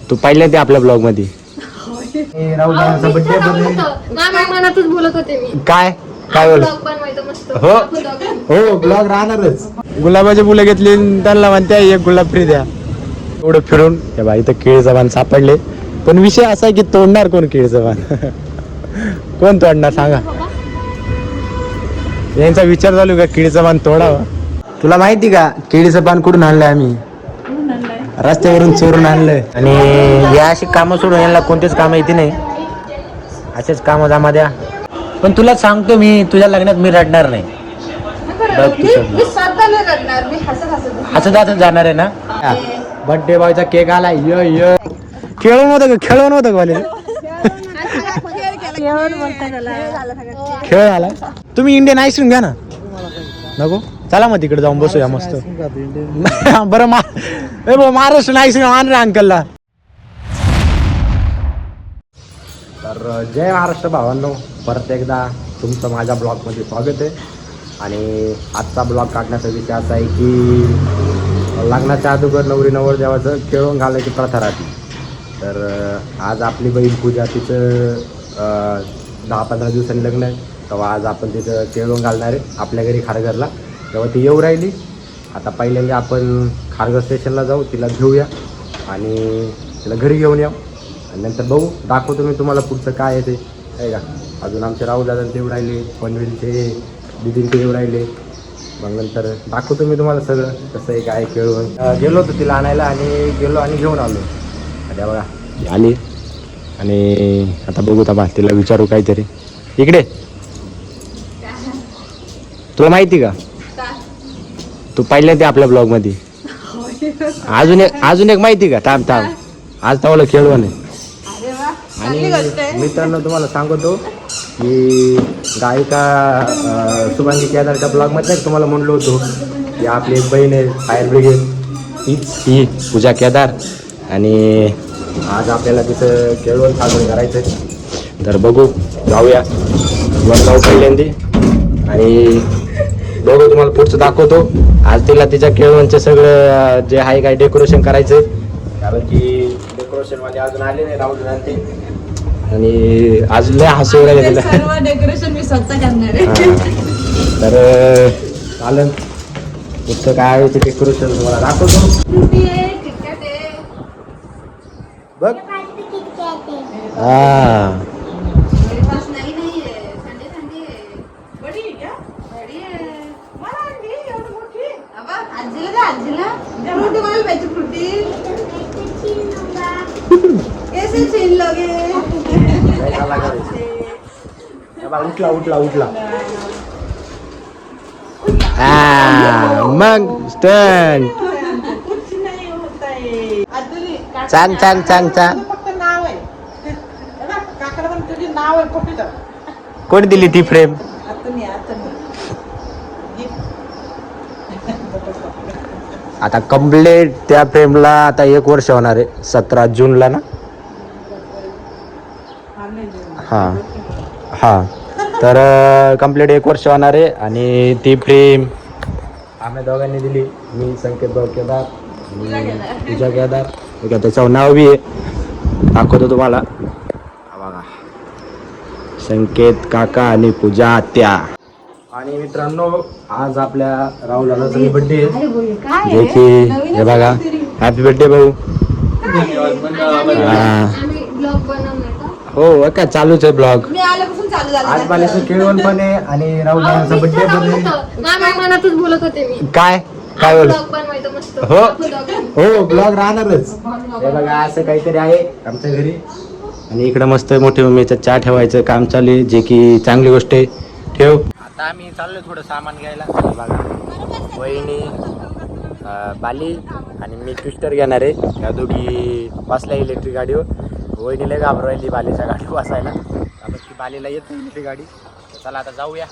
तू पाहिलं ते आपल्या ब्लॉग मध्ये राहुल मनातच बोलत होते मी. काय काय बोल ब्लॉग बनवायचं मस्त. हो हो ब्लॉग राहणारच. गुलाबाचे फुलं घेतली त्यांना म्हणते एक गुलाब फ्री द्या. एवढं फिरून हे बाई इथं केळीचं पान सापडले. पण विषय असा आहे की तोडणार कोण केळीचं पान? कोण तोडणार सांगा? यांचा विचार चालू का केळीचं पान तोडावं. तुला माहिती का केळीचं पान कुठून आणलंय आम्ही? रस्त्यावरून चोरून आणलंय. आणि या अशी कामं सोडून यांना कोणतेच काम येते नाही. असेच कामं जमा द्या. पण तुला सांगतो मी तुझ्या लग्नात मी रडणार नाही. हसत हसत जाणार आहे ना. बर्थडे बॉयचा केक आला. य खेळून होतं का खेळून होतं का वाले? खेळ आला. तुम्ही इंडियन आईस्क्रीम घ्या ना. नको चला मग तिकडे जाऊन बसूया मस्त. बरं महाराष्ट्र आईस्क्रीम आण रे अंकलला. तर जय महाराष्ट्र भावांनो, परत एकदा तुमचं माझ्या ब्लॉगमध्ये स्वागत आहे. आणि आजचा ब्लॉग काढण्याचा विषय असा आहे की लग्नाच्या अगोदर नवरी नवरदेवाचं खेळून घालायची प्रथा राहते. तर आज आपली बहीण पूजा तिचं 10-15 दिवसांनी लग्न आहे. तेव्हा आज आपण तिथं खेळून घालणार आहे आपल्या घरी खारघरला. तेव्हा ती येऊ राहिली. आता पहिल्यांदा आपण खारघर स्टेशनला जाऊ, तिला घेऊया आणि तिला घरी घेऊन येऊ. आणि नंतर बघू, दाखवतो मी तुम्हाला पुढचं काय आहे ते आहे का. अजून आमचे राहुल दादा ते येऊ राहिले, पनवेलचे दिदीन ते येऊ राहिले. मग नंतर दाखवतो मी तुम्हाला सगळं कसं आहे काय खेळून. गेलो होतो तिला आणायला आणि गेलो आणि घेऊन आलो. आता बघा आली. आणि आता बघू आता तिला विचारू काहीतरी. इकडे तुला माहिती का तू पाहिलं ते आपल्या ब्लॉग मध्ये. अजून एक माहिती का? थांब आज तवाला खेळू नाही. आणि मित्रांनो तुम्हाला सांगतो की गायिका शुभांगी केदारच्या ब्लॉगमध्ये तुम्हाला म्हणलो होतो की आपली एक बहीण आहे फायर ब्रिगेड, ही पूजा केदार. आणि आज आपल्याला तिथं केळवण साजरं करायचं आहे. तर बघू जाऊया वर जाऊ पहिल्यांदी आणि बघू तुम्हाला पुढचं दाखवतो. आज तिला तिच्या केळवणचं सगळं जे आहे काय डेकोरेशन करायचं आहे. कारण की डेकोरेशनवाले अजून आले नाही राहुल ते. आणि आज लय हसू राहिले तिला. सर्व डेकोरेशन मी स्वतः करणार आहे. तर चालेल पुढचं काय आहे ते डेकोरेशन तुम्हाला दाखवतो. बघ हा उठला मग स्टँड चांग कोणी दिली ती फ्रेम? आता कम्प्लीट त्या फ्रेमला आता 1 वर्ष होणार आहे 17 जूनला ना. हा तर कम्प्लीट 1 वर्ष होणार आहे. आणि ती फ्रेम आम्ही दोघांनी दिली. मी संकेत भाऊ केदार, पूजा केदार. त्याच्यावर नाव बी आहे, दाखवतो तुम्हाला. बघा संकेत काका आणि पूजा आत्या. आणि मित्रांनो आज आपल्या राहुल दादाचा बर्थडे आहे. जे की हे बघा हॅपी बर्थडे भाऊ. हो का चालूच आहे ब्लॉग. आज मला केळवण पण आहे आणि राहुल दादाचा बर्थडे पण आहे. मनातच बोलत होते मी. काय काय बोल बनवायचं मस्त. हो हो ब्लॉग राहणारच. हे बघा असं काहीतरी आहे आमच्या घरी. आणि इकडं मस्त मोठी मम्मीचं चहा ठेवायचं काम चालू आहे, जे की चांगली गोष्ट आहे. ठेव. आता आम्ही चाललोय थोडं सामान घ्यायला. बघा वहिनी बाली आणि मी ट्विस्टर घेणार आहे. त्या दोघी बसल्या इलेक्ट्रिक गाडीवर. वहिनीला घाबरू राहिली बालीच्या गाडीवर बसायला. आपण ती बालीला येत नाही इलेक्ट्रिक गाडी. चला आता जाऊया.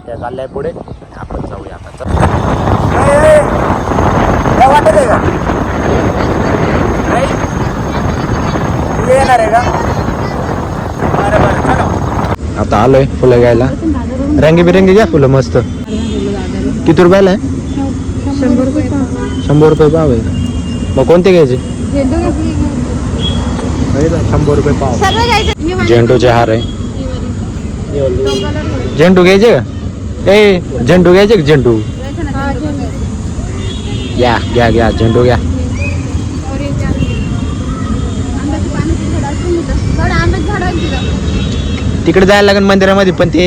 त्या चालल्या पुढे आपण जाऊया. आता वाटत आहे का येणार आहे का? बरं चला आता आलोय फुलं घ्यायला. रंगीबिरंगी घ्या फुलं मस्त. किती रुपयाला आहे? 100 रुपये. 100 रुपये भाव आहे. मग कोणते घ्यायचे? ₹100 पाव. सर्व घ्यायचं. झेंडूचे हार आहे. झेंडू घ्यायचे का ए झेंडू घ्यायचे का झेंडू घ्या घ्या घ्या झेंडू घ्या. तिकडे जायला लागेल मंदिरामध्ये पण ते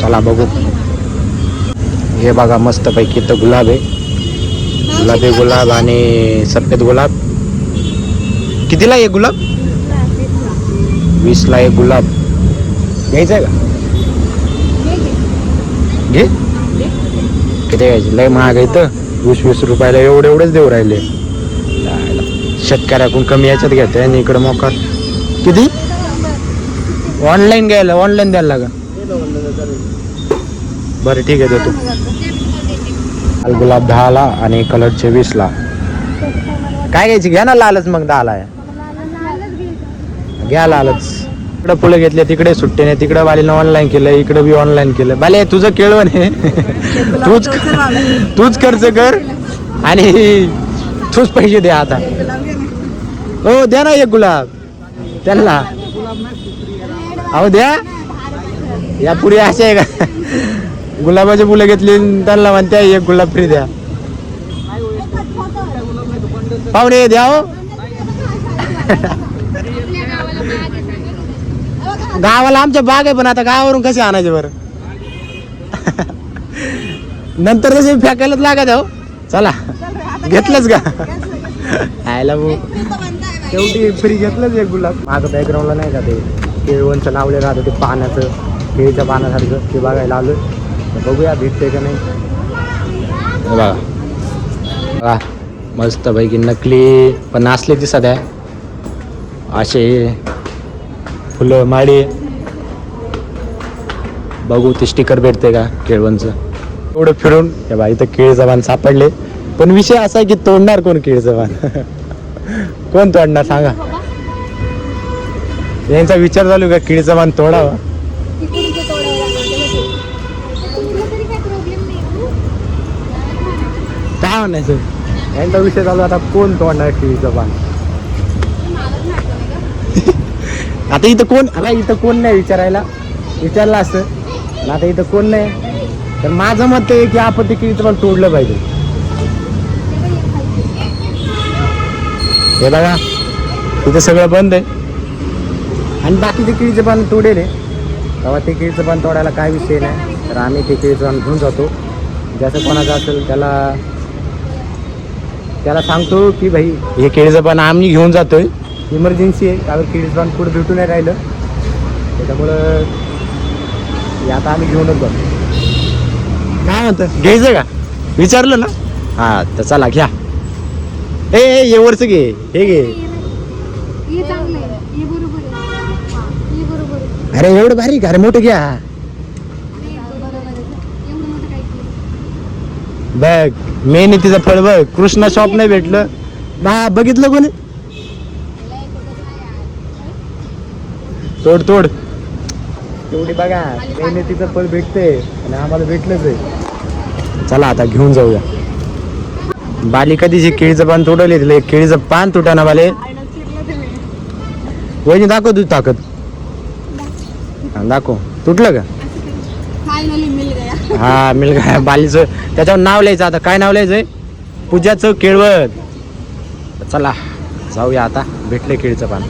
चला बघू. हे बघा मस्त पैकी तर गुलाब आहे. गुलाबी गुलाब आणि सफेद गुलाब. कितीला आहे गुलाब? 20ला एक गुलाब. घ्यायचं आहे का? घे. किती घ्यायचे? लय महाग आहे तर 20 रुपयाला एवढेच देऊ राहिले. शेतकऱ्याकडून कमी याच्यात घेते आणि इकडे मोकार किती? ऑनलाईन द्यायला लागा. बरं ठीक आहे देतो. लाल गुलाब 10ला आणि कलरचे 20ला. काय घ्यायची? घ्या ना लालच मग 10ला आहे. घ्या लालच. इकडे फुलं घेतले तिकडे सुट्टे नाही. तिकडे बालीनं ऑनलाईन केलं इकडे बी ऑनलाईन केलं. बाले तुझं केळवण आहे. तूच खर्च कर आणि तूच पैसे दे आता. हो द्या ना एक गुलाब त्यांना. अहो द्या. या पुढे असे आहे का गुलाबाचे फुलं घेतली त्यांना म्हणते एक गुलाब फ्री द्या. पाहुणे द्या हो. गावाला आमच्या बाग आहे पण आता गावावरून कसे आणायचे बरं. नंतर तसे फेकायलाच लागत हो. चला घेतलंच का? आयला भाऊ शेवटी फ्री घेतलंच एक गुलाब. माझं बॅकग्राऊंडला नाही का ते केळवणचं लावले राहतं ते पाण्याचं केळीच्या पाण्यासारखं ते बघायला आलोय. बघूया भेटते का नाही. बघा बघा मस्त पैकी नकली पण असले ती सध्या असे फुलं माळी. बघू ते स्टिकर भेटते का केळवणचं. एवढं फिरून हे बा इथं केळीचं पान सापडले पण विषय असा आहे की तोडणार कोण केळीचं पान? कोण तोडणार सांगा. यांचा विचार चालू का केळीचं पान तोडावं. काय म्हणायचं यांचा विषय चालू. आता कोण तोडणार केळीचं पान? आता इथं कोण नाही विचारायला. विचारलं असतं पण आता इथं कोण नाही. तर माझं मत आहे की आपण ते केळीचं पान तोडलं पाहिजे. हे बघा इथं सगळं बंद आहे आणि बाकीचे केळीचे पान तोडेल आहे. तेव्हा ते केळीचं पान तोडायला काय विषय नाही. तर आम्ही ते केळीचं पान घेऊन जातो. जसं कोणाचं असेल त्याला सांगतो की भाई हे केळीचं पान आम्ही घेऊन जातोय. इमर्जन्सी आहे त्यावर केळीचं पान पुढे भेटून नाही राहिलं त्याच्यामुळं हे आता आम्ही घेऊनच जातो. काय म्हणतं घ्यायचं का विचारलं ना. हां तर चला घ्या. हे वरचं घे. हे घे. अरे एवढं भारी का? अरे मोठं घ्या. बघ मेहनतीचं फळ बघ. कृष्णा शॉप नाही भेटलं बा. बघितलं कोणी? तोड तेवढी बघा मेहनतीचं फळ भेटते आणि आम्हाला भेटलंच आहे. चला आता घेऊन जाऊया. बाली कधीची केळीचं पान तोडले तिला केळीचं पान तुटाना बाले. वहिनी दाखव तुझी ताकद. दाखव तुटलं का? हा मिल गया. बालीचं त्याच्यावर नाव लिहायचं. आता काय नाव लिहायचंय? पूजाचं केळवण. चला जाऊया आता. भेटले केळीचं पान.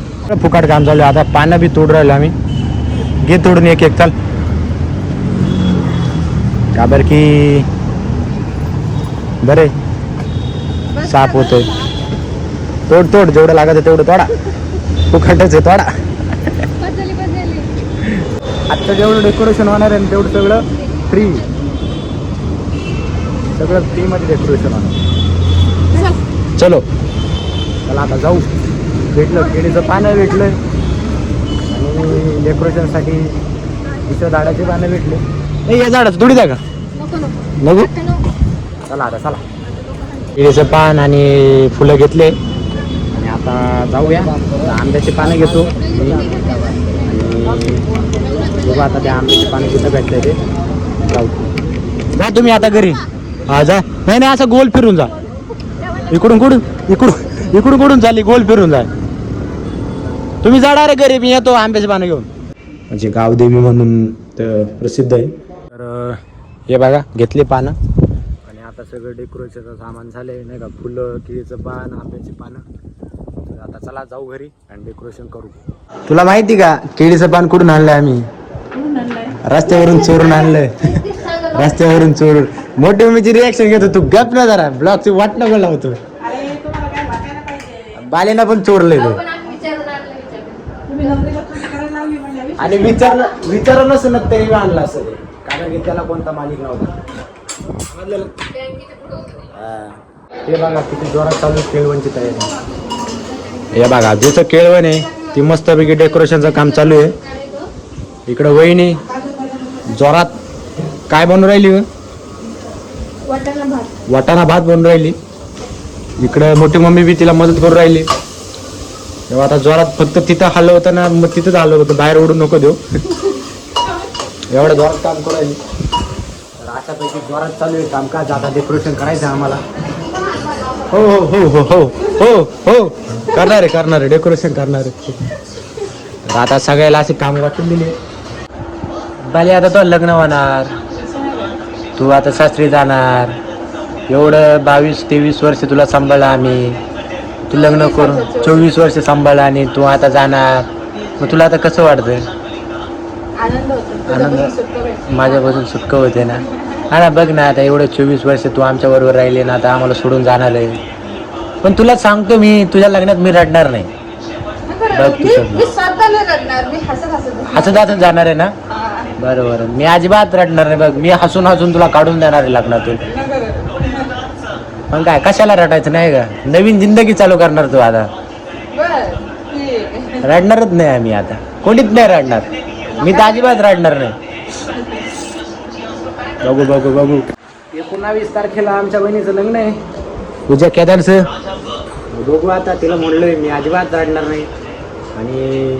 फुकाट काम चालू आता. पानं बी तोड राहिलो आम्ही. घे तोडून एक चाल. का बरं की बरे साफ होतोय. तोड जेवढं लागत तेवढं तोडा. फुकटच आहे तोडा. आत्ता जेवढं डेकोरेशन होणार आहे तेवढं सगळं फ्री. सगळं फ्रीमध्ये डेकोरेशन होणार. चलो चला आता जाऊ. भेटलं केळीचं पानं भेटलं आणि डेकोरेशनसाठी दुसऱ्या झाडाचे पानं भेटले. नाही या झाडाचं थोडी द्या का नको. चला आता चला. केळीचं पान आणि फुलं घेतले आणि आता जाऊया. आंब्याची पानं घेतो आणि बघू आता त्या आंब्याची पानं कुठं भेटले ते. जाऊ जा तुम्ही आता घरी. हा जा. नाही असं गोल फिरून जा. इकडून कुठून चालली गोल फिरून जाय. तुम्ही जाणार घरी, मी येतो आंब्याची पानं घेऊन. म्हणजे गावदेवी म्हणून प्रसिद्ध आहे. तर हे बघा घेतली पानं आणि आता सगळं डेकोरेशनचं सामान झालंय नाही का, फुलं, केळीचं पान, आंब्याची पानं. तर आता चला जाऊ घरी आणि डेकोरेशन करू. तुला माहिती का केळीचं पान कुठून आणलंय आम्ही? रस्त्यावरून चोरून आणलंय. रस्त्यावरून चोरून. मोठी मम्मीची रिॲक्शन घेतो, तू गप ना जरा, ब्लॉगची वाट नको लावतो. बालेना पण चोरलंय तो. आणि विचार नसेल तरी आणला असं, कारण की त्याला कोणता मालिक नव्हता. हे बघा किती जोरात चालू केळवणची तयारी. हे बघा ज्याचं केळवण आहे ती मस्तपैकी डेकोरेशनचं काम चालू आहे. इकडं वहिनी जोरात काय बनवून राहिली? वाटाणा भात बनवून राहिली. इकडं मोठी मम्मी बी तिला मदत करून राहिली. तेव्हा आता जोरात फक्त तिथं हलवतं ना, मग तिथंच हलवतं, बाहेर उडून नको देऊ. एवढं जोरात काम करू राहिली. तर अशापैकी जोरात चालू आहे कामकाज. आता डेकोरेशन करायचं आम्हाला. हो हो हो हो हो हो हो करणार आहे डेकोरेशन करणार आहे. तर आता सगळ्याला असे काम वाटून दिले. बाली आता तो लग्न होणार, तू आता सासरी जाणार. एवढं 22-23 वर्ष तुला सांभाळलं आम्ही. तू लग्न करून 24 वर्ष सांभाळलं आणि तू आता जाणार. मग तुला आता कसं वाटतंय? आनंद माझ्यापासून सुटका होते ना. हा ना, बघ ना आता एवढं 24 वर्ष तू आमच्या बरोबर राहिले ना, आता आम्हाला सोडून जाणार आहे. पण तुला सांगतो मी, तुझ्या लग्नात मी रडणार नाही. बघ तू हसत हसत जाणार आहे ना. बरोबर, मी अजिबात रडणार नाही. बघ मी हसून हसून तुला काढून देणार आहे लग्नातून. पण काय कशाला रडायचं नाही का, नवीन जिंदगी चालू करणार तू आता. रडणारच नाही आम्ही आता, कोणीच नाही रडणार. मी तर अजिबात रडणार नाही. बघू बघू बघू 19 तारखेला आमच्या बहिणीचं लग्न आहे, पूजा केदारचं. बघू आता, तिला म्हणलोय मी अजिबात रडणार नाही. आणि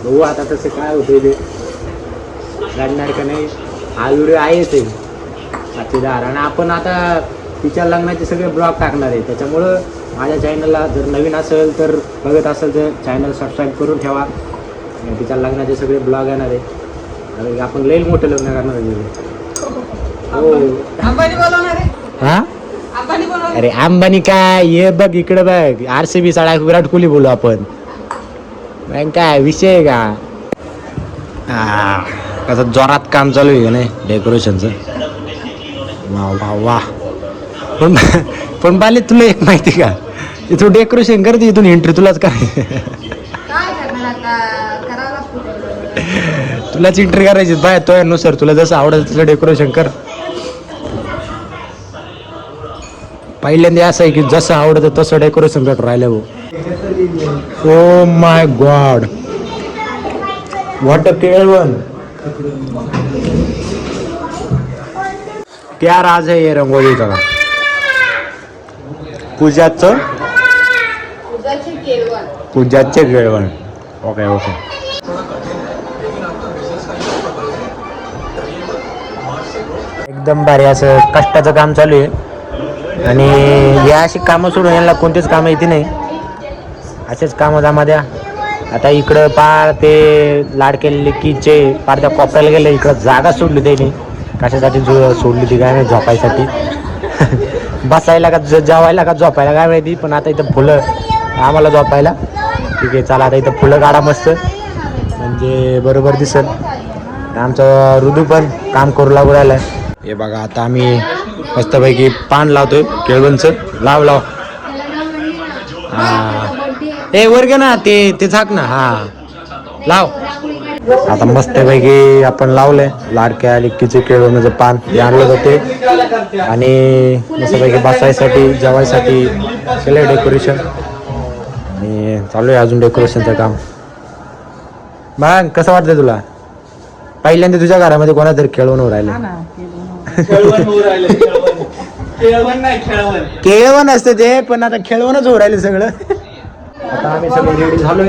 बघू आता तसं काय होतं ते, रडणार का नाही. हा व्हिडिओ आहेच आहे साक्षीदार. आणि आपण आता तिच्या लग्नाचे सगळे ब्लॉग टाकणार आहे. त्याच्यामुळं माझ्या चॅनलला जर नवीन असेल तर, बघत असेल तर चॅनल सबस्क्राईब करून ठेवा. तिच्या लग्नाचे सगळे ब्लॉग येणार आहे. आणि आपण लई मोठं लग्न करणार आहे. हो हा, अरे अंबानी काय, ये बघ इकडे बघ, RCB साडा विराट कोहली बोलू आपण. काय विषय आहे का? हा, कसं जोरात काम चालू आहे का नाही डेकोरेशनचं. वा वा वा. पण बाले तुला एक माहिती का, तू डेकोरेशन करते इथून एंट्री तुलाच करायची. तुलाच एंट्री करायची बाय तुझ्यानुसार, तुला जसं आवडेल तसं डेकोरेशन कर. पहिल्यांदा असं आहे की जसं आवडतं तसं डेकोरेशन कर राहिलं भाऊ. Oh my god, what a केळवण. क्या राज है ये रंगोलीचा? पूजाचे केळवण. Okay okay. एकदम भारी असं कष्टाचं काम चालू आहे. आणि या अशी कामं सोडून यांना कोणतीच कामं येते नाही. असेच कामं जमा द्या. आता इकडं पार ते लाडके लेकीचे पार त्या कोपऱ्याला गेले. इकडं जागा सोडली त्यांनी, कशासाठी सोडली ती काय नाही, झोपायसाठी. बसायला का जेवायला का झोपायला काय माहिती. पण आता इथं फुलं आम्हाला झोपायला. ठीक आहे चला, आता इथं फुलं काढा मस्त, म्हणजे बरोबर दिसेल. आमचा ऋतू पण काम करू लागू राहिलाय. हे बघा आता आम्ही मस्तपैकी पान लावतोय केळवणचं. लाव लाव. हा हे वर्ग ना ते झाक ना. हा लाव. आता मस्तपैकी आपण लावलंय लाडक्या लिक्कीचे केळवणाचं पान. ते आणलं जाते आणि मस्तपैकी बसायसाठी जेवायसाठी केलं डेकोरेशन. आणि चालू आहे अजून डेकोरेशनचं काम. मग कसं वाटतंय तुला? पहिल्यांदा तुझ्या घरामध्ये कोणातरी खेळवून राहिलं. केळवण असते ते, पण आता खेळवणच होऊ राहिले सगळं. आता आम्ही सगळे रेडी झालोय.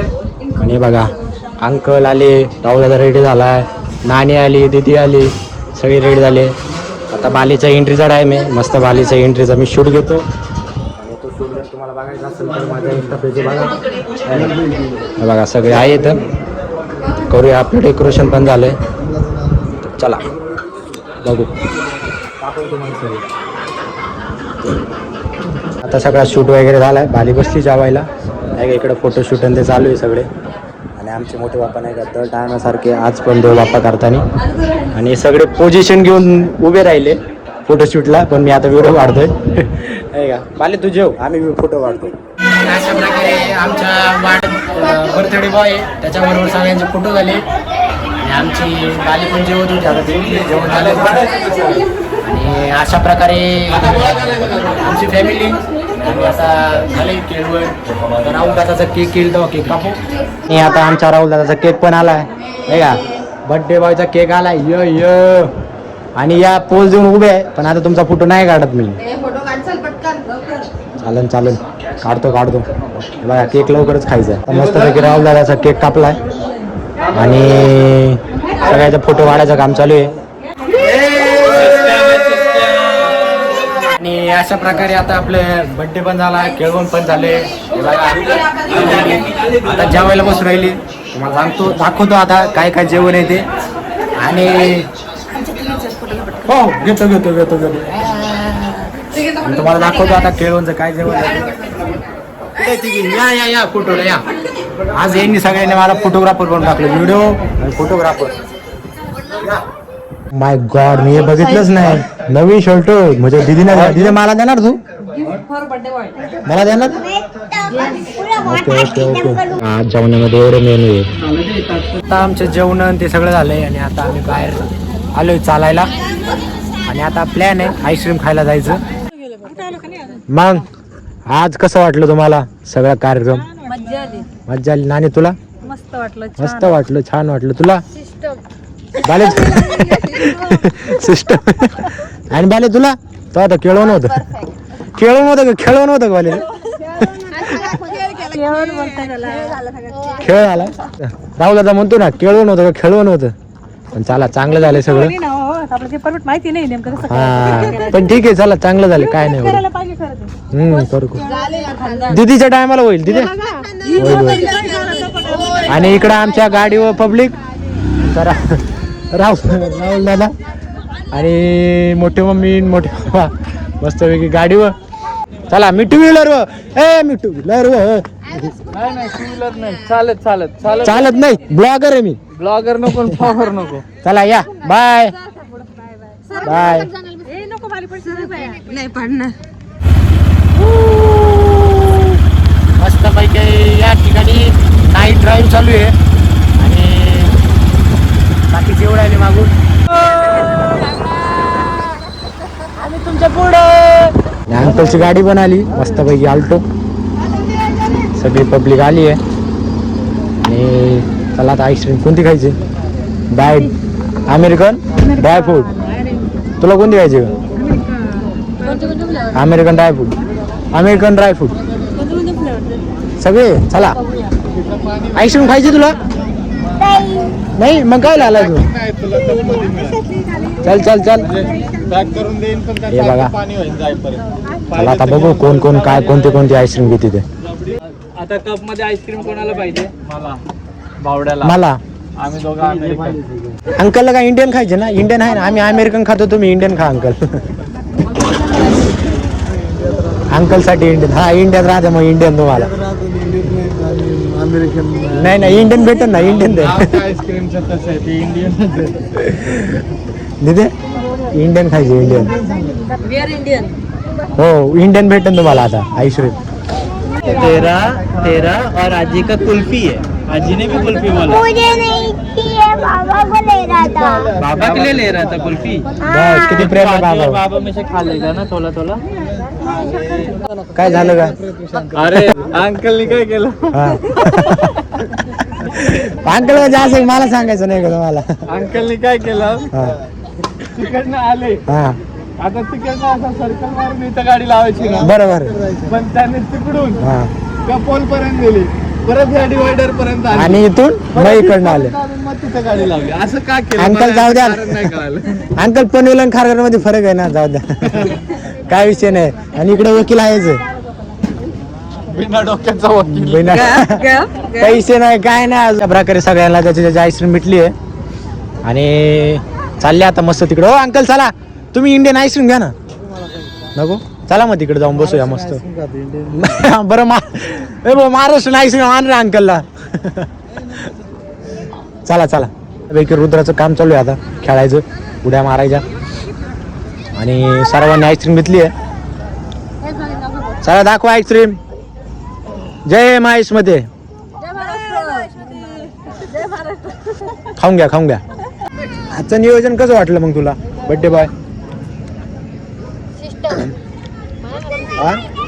आणि बघा अंकल आले, राहुल रेडी झालाय, नानी आली, दीदी आली, सगळे रेडी झाले. आता बालीचा एंट्रीचा टाइम आहे. मस्त बालीचा एंट्रीचा मी शूट घेतो. बघायचं असेल तर माझ्या इंस्टा पेज बघा. हे बघा सगळे आहेत. करूया आपलं डेकोरेशन पण झालंय. तर चला बघू. आता सगळा शूट वगैरे झालाय. बाली बसली जेवायला. इकडे फोटोशूट आणि ते चालू आहे सगळे. आणि आमचे मोठे बाप्पा नाही का दर टायमासारखे आज पण देव बाप्पा करताना. आणि सगळे पोझिशन घेऊन उभे राहिले फोटोशूटला. पण मी आता व्हिडिओ काढतोय. नाही का बाली तू जेव, आम्ही फोटो काढतो. अशा प्रकारे आमच्या बर्थडे बॉय आहे, त्याच्याबरोबर सगळ्यांचे फोटो झाले. आणि आमची बाली पण जेवत होती. आता ते जेवण झालं. आणि अशा प्रकारे आमची फॅमिली आम्ही आता झाले केळवण. राहुल दादाचा केक केला तेव्हा केक कापू. आणि आता आमच्या राहुल दादाचा केक पण आलाय नाही का. बर्थडे बॉयचा केक आलाय. य आणि या पोज देऊन उभे आहे. पण आता तुमचा फोटो नाही काढत मी. चालन काढतो बघा. केक लवकरच खायचा आहे. मस्तपैकी राहुल दादाचा केक कापलाय. आणि सगळ्याचा फोटो काढायचं काम चालू आहे. आणि अशा प्रकारे आता आपलं बर्थडे पण झाला, केळवण पण झाले. आता जेवायला बसून राहिली. तुम्हाला दाखवतो आता काय काय जेवण आहे ते. आणि हो घेतो आणि तुम्हाला दाखवतो आता केळवणचं काय जेवण आहे. या फोटोला या. आज यांनी सगळ्यांनी मला फोटोग्राफर बनवून टाकलं. व्हिडिओ आणि फोटोग्राफर. माय गॉड, मी हे बघितलंच नाही. नवीन शर्ट म्हणजे दीदी मला देणार तू? मला देणार? ओके. आज जेवणामध्ये एवढं मेनू आहे. आता आमचं जेवण ते सगळं झालंय. आणि आता आम्ही बाहेर आलोय चालायला. आणि आता प्लॅन आहे आईस्क्रीम खायला जायचं. मग आज कसं वाटलं तुम्हाला सगळा कार्यक्रम? मज्जा आली. नानी तुला? मस्त वाटलं, छान वाटलं. तुला? बाले सिस्टम. आणि बाले तुला? तो आता खेळवण होतं का बाले? खेळ आला. राहुल दादा म्हणतो ना खेळवण होतं. पण चला चांगलं झालं सगळं. माहिती नाही नेमकं. हा पण ठीक आहे, चला चांगलं झालं. काय नाही करू. दीदीच्या टायमाला होईल दीदी. आणि इकडं आमच्या गाडीवर पब्लिक जरा राहुल दादा आणि मोठे मम्मी मोठे बाबा मस्तपैकी गाडीवर. चला मी टू व्हीलर चालत नाही. ब्लॉगर आहे मी. ब्लॉगर नको, ब्लॉगर नको. चला या. बाय. नाही पडणार. मस्तपैकी या ठिकाणी नाईट ड्राईव्ह चालू आहे. आणि बाकी जेवढं आले मागून आम्ही तुमच्या पुढे. अंकलची गाडी पण आली मस्तपैकी आल्टो. सगळी पब्लिक आली आहे. आणि चला आता आईस्क्रीम कोणती खायची? American dry fruit. तुला कोणती खायची? अमेरिकन ड्रायफ्रूट सगळे. चला आईस्क्रीम खायची तुला? नाही मग काय आला तू? चल हे बघा. चला आता बघू कोण काय कोणती आईस्क्रीम घेते ते. आता कप मध्ये आईस्क्रीम कोणाला पाहिजे? बावड्याला. मला. आम्ही दोघं अमेरिकन. अंकलला काय इंडियन खायचे ना? इंडियन आहे ना. आम्ही अमेरिकन खातो, तुम्ही इंडियन खा अंकल. अंकल साठी इंडियन. हा इंडियन राहते मग इंडियन तुम्हाला. नाही इंडियन भेटेल ना. इंडियन दे आईस्क्रीमचं तसं आहे ते दिदे. इंडियन खायचे. इंडियन हो इंडियन भेटेल तुम्हाला आता आईस्क्रीम. तेरा और आजी का कुल्फी है. आजी ने भी कुल्फी बोला. मुझे नहीं थी, बाबा को ले रहा था. बाबा के लिए ले रहा था कुल्फी. बस किती प्रेम आहे बाबा. बाबा में से खा लेगा ना थोडा. काय झालं का? अरे अंकलनी काय केलं? अंकल म्हणजे असं मला सांगायचं नाही का तुम्हाला? अंकलनी काय केलं? तिकडनं आले. हा आता तिकडनं असा सर्कल मारून इथं गाडी लावायची ना. बरोबर. पण त्याने तिकडून हा पोल पर्यंत गेली. परत या डिवायडर पर्यंत आली. आणि इथून मग इकडनं आले. मग तिथं गाडी लावली. असं का केलं? अंकल जाऊ द्या. नाही कळालं. अंकल पनवेल आणि खारघर मध्ये फरक आहे ना. जाऊ द्या. काय विषय नाही. आणि इकडे वकील आहेच. बिना डोक्याचा वकील. पैसे नाही काय नाही अशा प्रकारे सगळ्यांना त्याची आईस्क्रीम भेटली आहे आणि चालले आता मस्त तिकडे. हो अंकल चला तुम्ही इंडियन आईस्क्रीम घ्या ना. नको चला मग तिकडे जाऊन बसूया मस्त. बरं महाराष्ट्र आईस्क्रीम आण रे अंकलला. चला चला पैकी रुद्राचं काम चालू आहे आता खेळायचं उड्या मारायच्या आणि सर्वांनी आईस्क्रीम घेतली आहे. चला दाखवा आईस्क्रीम. जय महेश मध्ये खाऊन घ्या खाऊन घ्या. आजचं नियोजन कसं वाटलं मग तुला बर्थडे बॉय?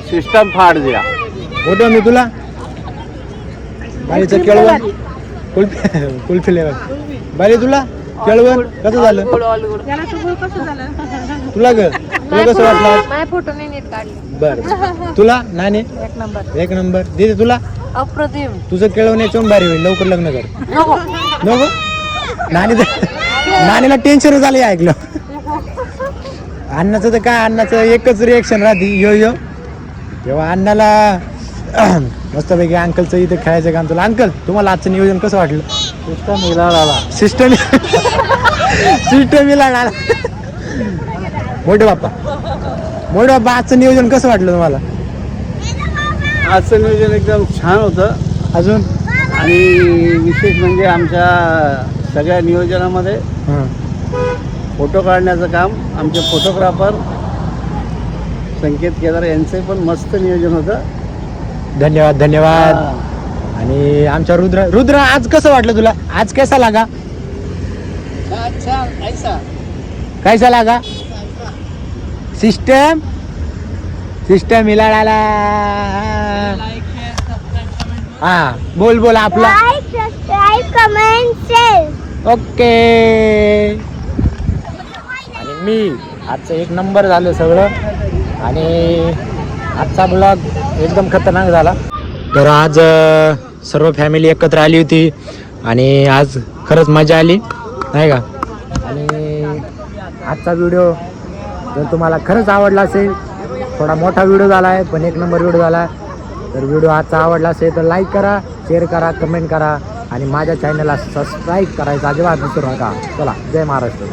सिस्टम फाड दिला होतो मी तुला बालीचं केळवण कुल्फी लेवल बाली तुला केळवण कसं झालं तुला ग तुला कसं वाटलं? फोटो नाही नीट काढले. बर तुला नाणे एक नंबर दीदी तुला अप्रतिम. तुझं केळवण याच्याहून भारी होईल. लवकर लग्न कर. नको नाणीला टेन्शन झालं ऐकलं. अण्णाचं तर काय अण्णाचं एकच रिएक्शन राहते यो यो तेव्हा अण्णाला मस्तपैकी अंकलचं इथे खेळायचं काम. तुला अंकल तुम्हाला आजचं नियोजन कसं वाटलं? सिस्टम मिळाला. मोठे बाप्पा आजचं नियोजन कसं वाटलं तुम्हाला? आजचं नियोजन एकदम छान होतं. अजून आणि विशेष म्हणजे आमच्या सगळ्या नियोजनामध्ये फोटो काढण्याचं काम आमचे फोटोग्राफर संकेत केदार यांचं पण मस्त नियोजन होतं. धन्यवाद. आणि आमच्या रुद्र आज कसं वाटलं तुला? आज कैसा लागा? कैसा लागा? सिस्टम मिळाला. हा बोल आपला. Like subscribe comment share. Okay. आणि मी आजचं एक नंबर झालं सगळं आणि आजचा ब्लॉग एकदम खतरनाक झाला. तर आज सर्व फॅमिली एकत्र आली होती आणि आज खरंच मजा आली नाही का. आणि आजचा व्हिडिओ जर तुम्हाला खरंच आवडला असेल, थोडा मोठा व्हिडिओ झाला आहे पण एक नंबर व्हिडिओ झाला आहे. तर व्हिडिओ आजचा आवडला असेल तर लाईक करा, शेअर करा, कमेंट करा आणि माझ्या चॅनलला सबस्क्राईब करायचं अजिबात विसरू नका. चला जय महाराष्ट्र.